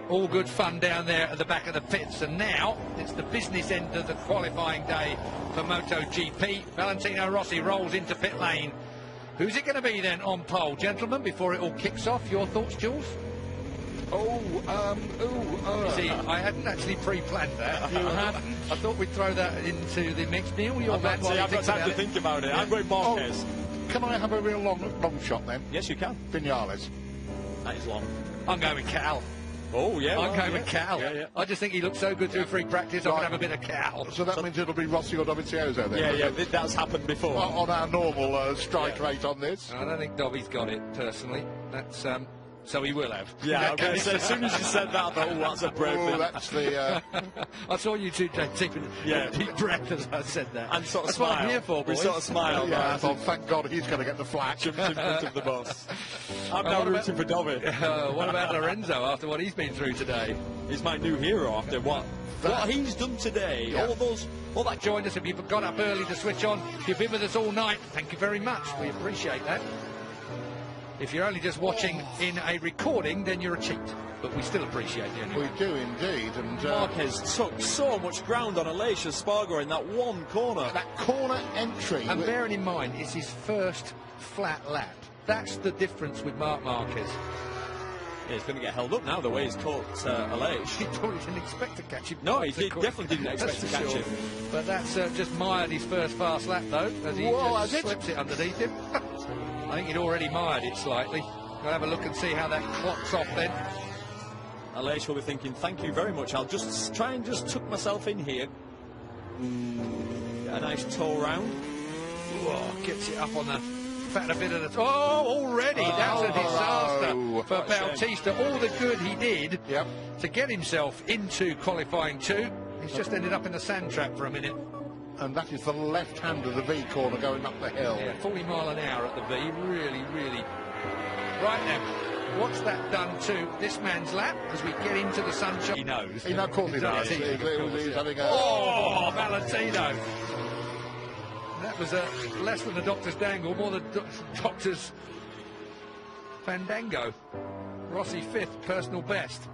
All good fun down there at the back of the pits, and now it's the business end of the qualifying day for MotoGP. Valentino Rossi rolls into pit lane. Who's it going to be then on pole, gentlemen, before it all kicks off? Your thoughts, Jules? See, I hadn't actually pre-planned that. You hadn't? I thought we'd throw that into the mix. Neil, you're back. I've got time to think about it. Yeah. I'm going Marquez. Can I have a real long shot then? Yes, you can. Vinales. That is long. I'm going with Cal. Oh, yeah. I'm going with Cal. Yeah. I just think he looks so good through free practice, I can have a bit of Cal. So that means it'll be Rossi or Dovizioso then? Yeah, that's happened before. On our normal strike rate on this? I don't think Dobby's got it, personally. That's... So he will have. Yeah, okay. So as soon as you said that, I thought, oh, that's a brave thing. That's the... I saw you two taking a deep breath as I said that. And sort of that's smile. What I'm here for, boys. We sort of smile. Yeah, I thought, thank God he's going to get the flack. Jumped in front of the boss. I'm now rooting for Dobby. What about Lorenzo after what he's been through today? He's my new hero after what he's done today. Yeah. All that joined us. If you've got up early to switch on, you've been with us all night. Thank you very much. We appreciate that. If you're only just watching in a recording, then you're a cheat. But we still appreciate you anyway. We do indeed. And Marquez took so much ground on Aleix Espargaro in that one corner. That corner entry. And bearing in mind, it's his first flat lap. That's the difference with Marc Marquez. Yeah, he's going to get held up now, the way he's caught Aleix. He probably didn't expect to catch him. No, he definitely didn't expect to catch him. But that's just mired his first fast lap, though, as he just slips it underneath him. I think he'd already mired it slightly. We'll have a look and see how that clocks off then. Aleix will be thinking, thank you very much. I'll just try and just tuck myself in here. Get a nice toe round. Gets it up on the fatter bit of the... already! That's a disaster for Bautista. All the good he did to get himself into qualifying 2. He's just ended up in the sand trap for a minute. And that is the left hand of the V corner going up the hill. Yeah, 40 mile an hour at the V. Really. Right now, what's that done to this man's lap as we get into the sunshine? He knows. He knows, of course he knows. He's having a... Valentino! That was less than the doctor's dangle, more than doctor's fandango. Rossi 5th, personal best.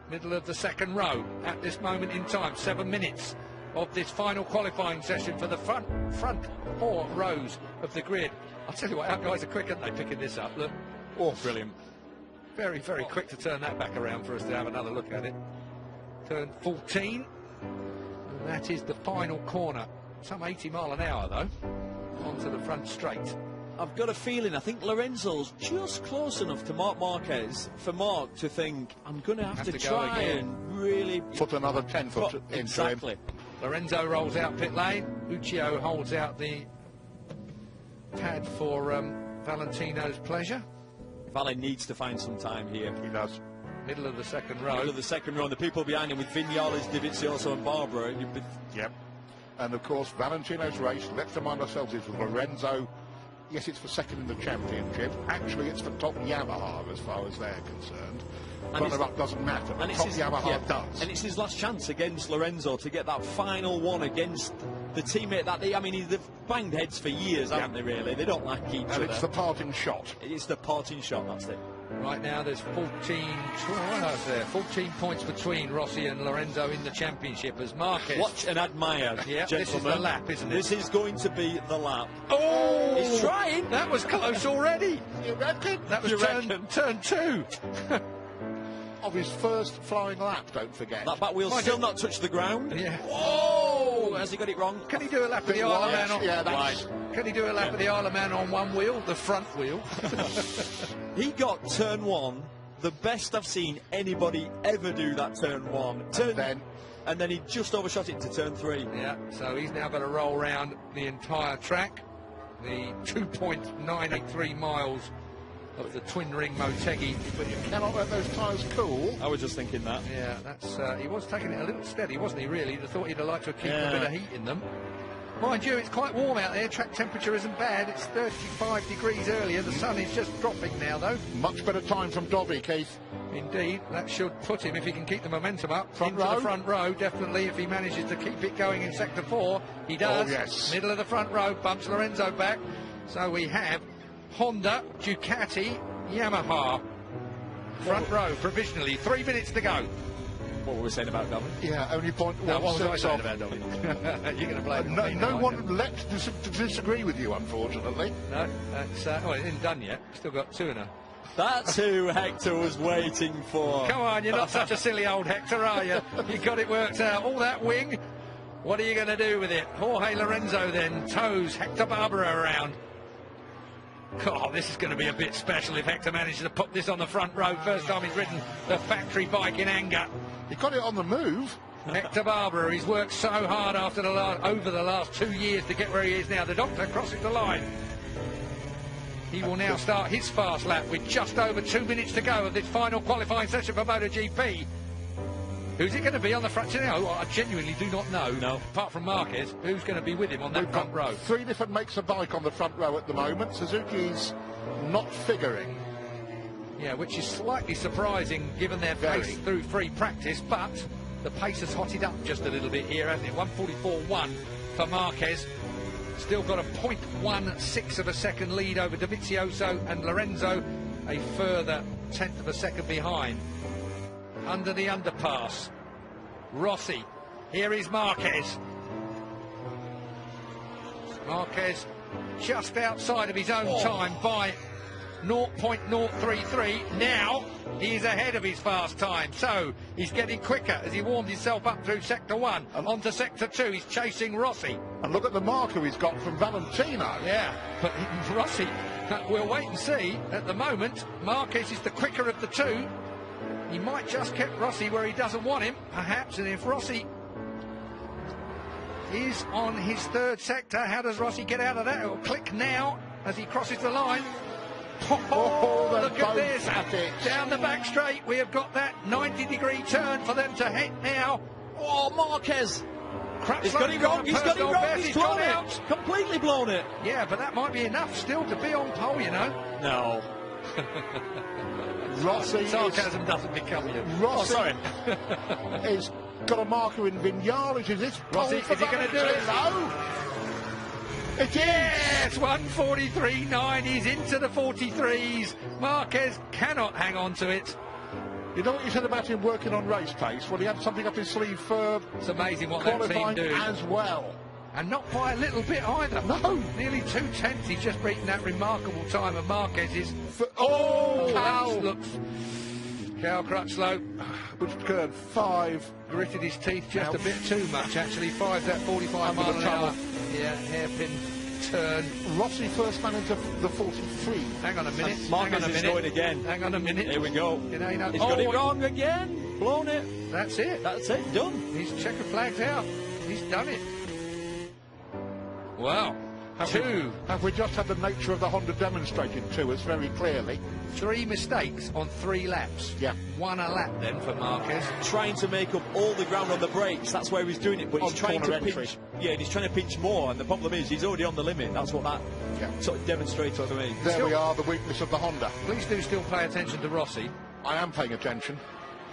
Middle of the second row at this moment in time. 7 minutes of this final qualifying session for the front 4 rows of the grid. I'll tell you what, our guys are quick, aren't they, picking this up? Look. Brilliant. Very quick to turn that back around for us to have another look at it. Turn 14. And that is the final corner. Some 80 mile an hour, though. Onto the front straight. I've got a feeling, I think Lorenzo's just close enough to Marc Marquez for Marc to think, I'm going to have to try and really... Put another 10 foot into exactly. him. Lorenzo rolls out pit lane. Uccio holds out the pad for Valentino's pleasure. Valle needs to find some time here. He does. Middle of the second row. Middle of the second row, and the people behind him with Vinales, Dovizioso and Barbara. Yep. And of course, Valentino's race, let's remind ourselves, is with Lorenzo. Yes, it's for second in the championship. Actually, it's for top Yamaha as far as they're concerned. Runner-up doesn't matter, but top Yamaha does. And it's his last chance against Lorenzo to get that final one against the teammate that they've banged heads for years, haven't they, really? They don't like each other. And it's the parting shot. It's the parting shot, that's it. Right now, there's 14 points between Rossi and Lorenzo in the championship as Marquez. Watch and admire, gentlemen. This is the lap, isn't it? This is going to be the lap. Oh! He's trying! That was close already. You reckon? That was turn 2. Of his first flying lap, don't forget. That back wheel still not touched the ground. Yeah. Whoa! Has he got it wrong? Can he do a lap of the Isle of Man on... Yeah, that's... Can he do a lap of the Isle of Man on one wheel, the front wheel? He got turn 1, the best I've seen anybody ever do that turn 1. And then he just overshot it to turn 3. Yeah, so he's now got to roll around the entire track. The 2.983 miles of the twin ring Motegi. But you cannot let those tyres cool. I was just thinking that. Yeah, that's he was taking it a little steady, wasn't he, really? He thought he'd have liked to keep a bit of heat in them. Mind you, it's quite warm out there. Track temperature isn't bad. It's 35 degrees earlier. The sun is just dropping now, though. Much better time from Dobby, Keith. Indeed, that should put him, if he can keep the momentum up, the front row, definitely. If he manages to keep it going in sector 4, he does. Oh, yes. Middle of the front row, bumps Lorenzo back. So we have Honda, Ducati, Yamaha. front row provisionally. 3 minutes to go. What were we saying about Dominic? Yeah, only point No, one what was I six saying off. about Dominic? You're going to blame No, me no now, one aren't you? left to disagree with you, unfortunately. No, that's well, it isn't done yet. Still got 2 in a. That's who Hector was waiting for. Come on, you're not such a silly old Hector, are you? You got it worked out. All that wing. What are you going to do with it? Jorge Lorenzo then tows Hector Barbera around. God, this is going to be a bit special if Hector manages to put this on the front row. First time he's ridden the factory bike in anger. He got it on the move. Hector Barbera, he's worked so hard over the last 2 years to get where he is now. The doctor crosses the line. He will now start his fast lap with just over 2 minutes to go of this final qualifying session for MotoGP. Who's it going to be on the front? You know, I genuinely do not know. No. Apart from Marquez, who's going to be with him on that We've front got row? 3 different makes of bike on the front row at the moment. Suzuki's not figuring. Yeah, which is slightly surprising given their Very. pace through free practice, but the pace has hotted up just a little bit here, hasn't it? 1:44.1 for Marquez. Still got a 0.16 of a second lead over Dovizioso and Lorenzo, a further 1/10 of a second behind. Under the underpass, Rossi. Here is Marquez. Marquez just outside of his own time by 0.033. Now he is ahead of his fast time, so he's getting quicker as he warms himself up through sector 1 onto sector 2. He's chasing Rossi. And look at the marker he's got from Valentino. Yeah, but Rossi, we'll wait and see. At the moment, Marquez is the quicker of the two. He might just keep Rossi where he doesn't want him, perhaps, and if Rossi is on his 3rd sector, how does Rossi get out of that? It'll click now as he crosses the line. Oh, Look at this. at it. Down the back straight, we have got that 90-degree turn for them to hit now. Oh, Marquez! He's Crutchlow got it wrong, he's got it personal wrong, best, he's gone blown it! out. Completely blown it! Yeah, but that might be enough still to be on pole, you know. No. Rossi Sarcasm doesn't become you. Rossi sorry. has got a marker in Vinales. Is this Rossi, pole is he for going to do it? Valentino? It is. Yes, 1:43.9. He's into the 43s. Marquez cannot hang on to it. You know what you said about him working on race pace? Well, he had something up his sleeve for It's amazing what that team qualifying do. as well. And not by a little bit either. No. Nearly 2/10. He's just beaten that remarkable time of Marquez's. Oh, That looks. Cal Crutchlow which turned 5. gritted his teeth just a Ouch. bit too much, actually. 5's that 45 Under mile the an hour. tunnel. Yeah, hairpin turn. Rossi first man into the 43. Hang on a minute. And Marquez hang on a is minute. going again. Hang on a minute. Here we go. You know, He's got it wrong again. Blown it. That's it. That's it. Done. His checker flag's out. He's done it. Wow. Have we just had the nature of the Honda demonstrated to us very clearly? 3 mistakes on 3 laps. Yeah. 1 a lap then for Marquez. Trying to make up all the ground on the brakes. That's where he's doing it. But he's On trying to corner entry. pinch. Yeah, he's trying to pinch more. And the problem is he's already on the limit. That's what that Yeah. sort of demonstrates to me. There we are, the weakness of the Honda. Please do still pay attention to Rossi, I am paying attention.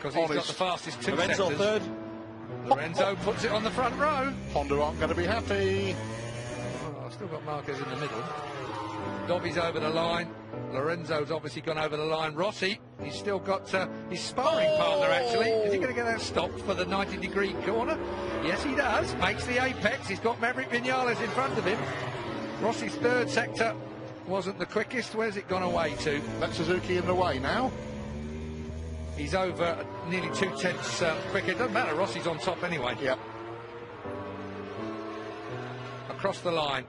because he's got Honest. the fastest 2 Lorenzo sectors. third. Lorenzo puts it on the front row. Honda aren't going to be happy. Oh, I've still got Marquez in the middle. Dobby's over the line. Lorenzo's obviously gone over the line. Rossi, he's still got his sparring partner, actually. Is he going to get that stopped for the 90-degree corner? Yes, he does. Makes the apex. He's got Maverick Vinales in front of him. Rossi's 3rd sector wasn't the quickest. Where's it gone away to? That's Suzuki in the way now. He's over nearly 2/10 quicker. It doesn't matter. Rossi's on top anyway. Yep. Across the line.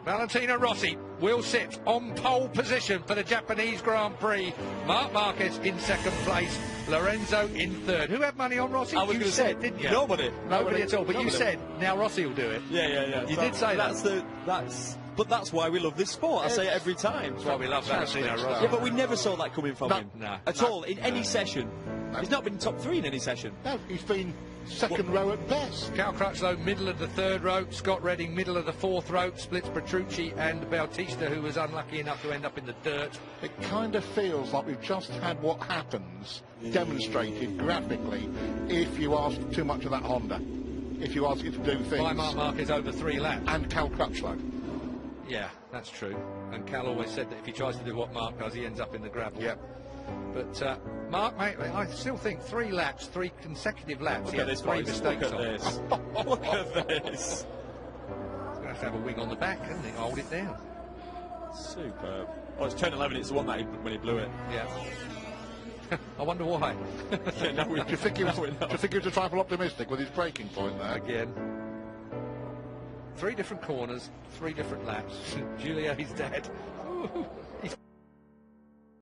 Valentino Rossi will sit on pole position for the Japanese Grand Prix. Marc Marquez in 2nd place. Lorenzo in 3rd. Who had money on Rossi? I was You going to said, say, didn't you? nobody. Nobody at all. But you Nobody. said, now Rossi will do it. Yeah. You did say that. But that's why we love this sport. I say it every time. That's why we love Valentino Fantastic Rossi. Yeah, but we never saw that coming from No. him. No. At all, in any session. He's not been top 3 in any session. No, he's been 2nd row at best. Cal Crutchlow, middle of the 3rd row. Scott Redding, middle of the 4th row. Splits Petrucci and Bautista, who was unlucky enough to end up in the dirt. It kind of feels like we've just had what happens demonstrated graphically if you ask too much of that Honda. If you ask it to do things. By Marc Marquez over 3 laps. And Cal Crutchlow. Yeah, that's true. And Cal always said that if he tries to do what Mark does, he ends up in the gravel. Yep. But Mark, mate, I still think 3 laps, 3 consecutive laps. Look He at had this, 3 boys. mistakes Look at this. Look at this. He's going to have a wing on the back, isn't he? Hold it down. Superb. Oh, it's turn 11. It's the one that when he blew it. Yeah. I wonder why. Yeah, no, Do you think he was a trifle optimistic with his braking point there? Again. 3 different corners, 3 different laps. Julio's dead. He's